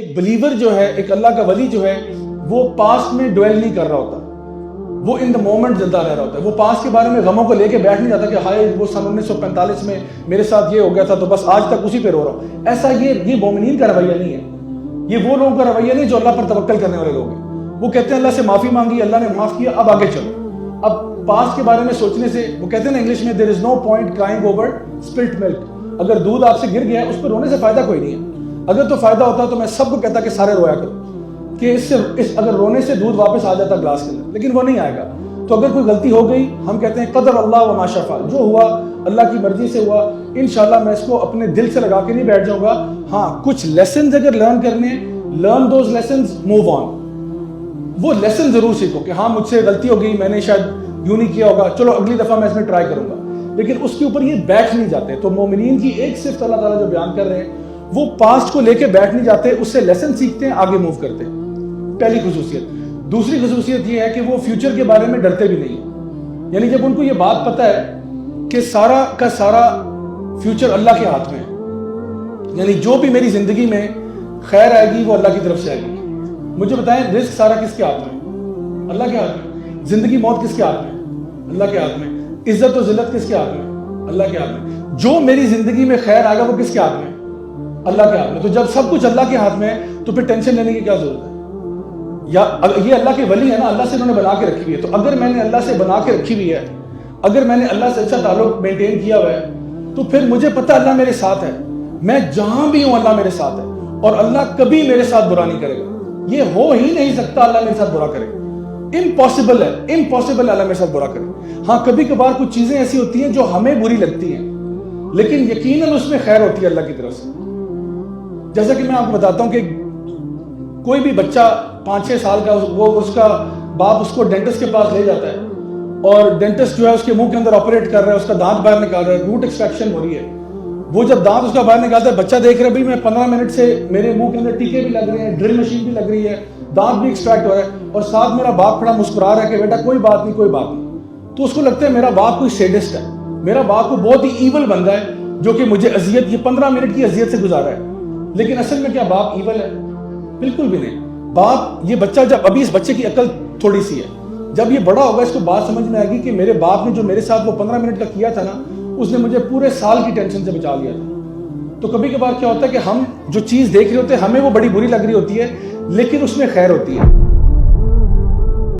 ایک بلیور جو ہے، ایک اللہ کا ولی جو ہے، وہ پاسٹ میں ڈویل نہیں کر رہا ہوتا، وہ ان دا مومنٹ زندہ رہ رہا ہوتا ہے۔ وہ پاسٹ کے بارے میں غموں کو لے کے بیٹھ نہیں جاتا کہ ہائے وہ سن 1945 میں میرے ساتھ یہ ہو گیا تھا تو بس آج تک اسی پہ رو رہا ہوں۔ ایسا یہ مومنین کا رویہ نہیں ہے، یہ وہ لوگوں کا رویہ نہیں جو اللہ پر توکل کرنے والے لوگ ہیں۔ وہ کہتے ہیں اللہ سے معافی مانگی، اللہ نے معاف کیا، اب آگے چلو۔ اب پاسٹ کے بارے میں سوچنے سے، وہ کہتے ہیں نا انگلش میں there is no point crying over spilt milk۔ اگر دودھ آپ سے گر گیا ہے اس پہ رونے سے فائدہ کوئی نہیں ہے۔ اگر تو فائدہ ہوتا تو میں سب کو کہتا کہ سارے رویا کرو کہ اگر رونے سے دودھ واپس آ جاتا گلاس کے اندر، لیکن وہ نہیں آئے گا۔ تو اگر کوئی غلطی ہو گئی، ہم کہتے ہیں قدر اللہ و ما شاء فعل، جو ہوا اللہ کی مرضی سے ہوا۔ انشاءاللہ میں اس کو اپنے دل سے لگا کے نہیں بیٹھ جاؤں گا۔ ہاں کچھ لیسنز اگر لرن کرنے ہیں، learn those lessons, move on. وہ لیسن ضرور سیکھو کہ ہاں مجھ سے غلطی ہو گئی، میں نے شاید یوں نہیں کیا ہوگا، چلو اگلی دفعہ میں اس میں ٹرائی کروں گا، لیکن اس کے اوپر یہ بیٹھ نہیں جاتے۔ تو مومنین کی ایک صفت اللہ تعالیٰ جو بیان کر رہے ہیں، وہ پاسٹ کو لے کے بیٹھ نہیں جاتے، اس سے لیسن سیکھتے ہیں، آگے موو کرتے ہیں۔ پہلی خصوصیت۔ دوسری خصوصیت یہ ہے کہ وہ فیوچر کے بارے میں ڈرتے بھی نہیں ہیں۔ یعنی جب ان کو یہ بات پتہ ہے کہ سارا کا سارا فیوچر اللہ کے ہاتھ میں ہے، یعنی جو بھی میری زندگی میں خیر آئے گی وہ اللہ کی طرف سے آئے گی۔ مجھے بتائیں رزق سارا کس کے ہاتھ میں؟ اللہ کے ہاتھ میں۔ زندگی موت کس کے ہاتھ میں؟ اللہ کے ہاتھ میں۔ عزت و ذلت کس کے ہاتھ میں؟ اللہ کے ہاتھ میں۔ جو میری زندگی میں خیر آئے گا وہ کس کے ہاتھ میں؟ اللہ کے ہاتھ میں۔ تو جب سب کچھ اللہ کے ہاتھ میں ہے تو پھر ٹینشن لینے کی کیا ضرورت ہے؟ یا یہ اللہ کے ولی ہے نا، اللہ سے انہوں نے بنا کے رکھی ہوئی ہے۔ تو اگر میں نے اللہ سے بنا کے رکھی ہوئی ہے، اگر میں نے اللہ سے اچھا تعلق مینٹین کیا ہوا ہے، تو پھر مجھے پتہ اللہ میرے ساتھ ہے، میں جہاں بھی ہوں اللہ میرے ساتھ ہے، اور اللہ کبھی میرے ساتھ برا نہیں کرے گا۔ یہ ہو ہی نہیں سکتا اللہ میرے ساتھ برا کرے، امپاسبل ہے، امپاسبل اللہ میرے ساتھ برا کرے۔ ہاں کبھی کبھار کچھ چیزیں ایسی ہوتی ہیں جو ہمیں بری لگتی ہیں، لیکن یقیناً اس میں خیر ہوتی ہے اللہ کی طرف سے۔ جیسا کہ میں آپ کو بتاتا ہوں کہ کوئی بھی بچہ 5-6 سال کا، وہ اس کا باپ اس کو ڈینٹسٹ کے پاس لے جاتا ہے، اور ڈینٹسٹ جو ہے اس کے منہ کے اندر آپریٹ کر رہا ہے، اس کا دانت باہر نکال رہا ہے، روٹ ایکسٹریکشن ہو رہی ہے۔ وہ جب دانت اس کا باہر نکالتا ہے، بچہ دیکھ رہا ہے بھی میں 15 منٹ سے میرے منہ کے اندر ٹیکے بھی لگ رہے ہیں، ڈرل مشین بھی لگ رہی ہے، دانت بھی ایکسٹریکٹ ہو رہا ہے، اور ساتھ میرا باپ کھڑا مسکرا رہا ہے کہ بیٹا کوئی بات نہیں، کوئی بات نہیں۔ تو اس کو لگتا ہے میرا باپ کوئی سیڈسٹ ہے، میرا باپ کو بہت ہی ایول بندہ ہے جو کہ مجھے اذیت، یہ 15 منٹ کی اذیت سے گزارا ہے۔ لیکن اصل میں کیا باپ ایول ہے؟ بالکل بھی نہیں۔ باپ، یہ بچہ جب، ابھی اس بچے کی عقل تھوڑی سی ہے، جب یہ بڑا ہوگا اس کو بات سمجھ میں آئے گی کہ میرے باپ نے جو میرے ساتھ وہ 15 منٹ کا کیا تھا نا، اس نے مجھے پورے سال کی ٹینشن سے بچا لیا تھا۔ تو کبھی کبھار کیا ہوتا ہے کہ ہم جو چیز دیکھ رہے ہوتے ہیں، ہمیں وہ بڑی بری لگ رہی ہوتی ہے، لیکن اس میں خیر ہوتی ہے۔